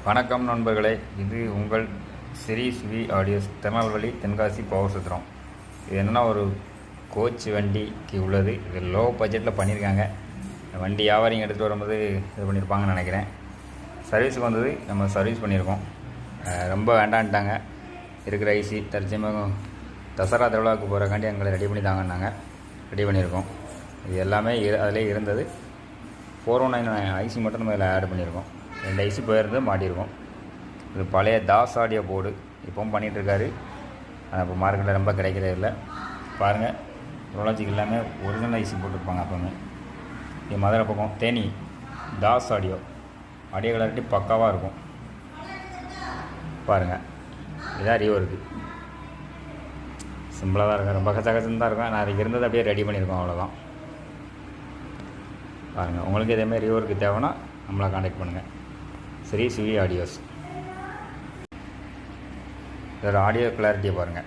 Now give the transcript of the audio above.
வணக்கம் நண்பர்களே, இது உங்கள் ஸ்ரீ சுவி ஆடியோஸ் திருநெல்வேலி தென்காசி பவர் சுத்திரம். இது என்னென்னா ஒரு கோச் வண்டிக்கு உள்ளது. இது லோ பட்ஜெட்டில் பண்ணியிருக்காங்க. வண்டி வியாபாரிங்க எடுத்துகிட்டு வரும்போது இது பண்ணியிருப்பாங்கன்னு நினைக்கிறேன். சர்வீஸுக்கு வந்தது, நம்ம சர்வீஸ் பண்ணியிருக்கோம். ரொம்ப வேண்டான்ட்டாங்க. இருக்கிற ஐசி தற்சமயம் தசரா திருவிழாவுக்கு போகிறக்காண்டி எங்களை ரெடி பண்ணி தாங்கன்னாங்க. ரெடி பண்ணியிருக்கோம். இது எல்லாமே அதிலே இருந்தது. 419 ஐசி மட்டும் நம்ம இதில் ஆட் பண்ணியிருக்கோம். 2 ஐசி போயிருந்து மாட்டியிருக்கோம். இது பழைய தாஸ் ஆடியோ போர்டு இப்போவும் பண்ணிகிட்ருக்காரு. இப்போ மார்க்கெட்டில் ரொம்ப கிடைக்கிறதே இல்லை. பாருங்கள், ரோலாஜிக் எல்லாமே ஒரிஜினல் ஐசி போட்டிருப்பாங்க. அப்போவுமே இது மதுரை பக்கம் தேனி தாஸ் ஆடியோ கிளாரிட்டி பக்காவாக இருக்கும். பாருங்கள், இதான் ரீவர்க்கு சிம்பிளாக தான் இருக்கும். ரொம்ப கச்சகச்சம் தான் இருக்கும். நான் அதுக்கு இருந்தது அப்படியே ரெடி பண்ணியிருக்கோம், அவ்வளோதான். பாருங்கள், உங்களுக்கு இதேமாதிரி ரீவர்க்கு தேவைன்னா நம்மளை காண்டாக்ட் பண்ணுங்கள். ஸ்ரீ சுவி ஆடியோஸ். இதோட ஆடியோ கிளாரிட்டியை பாருங்கள்.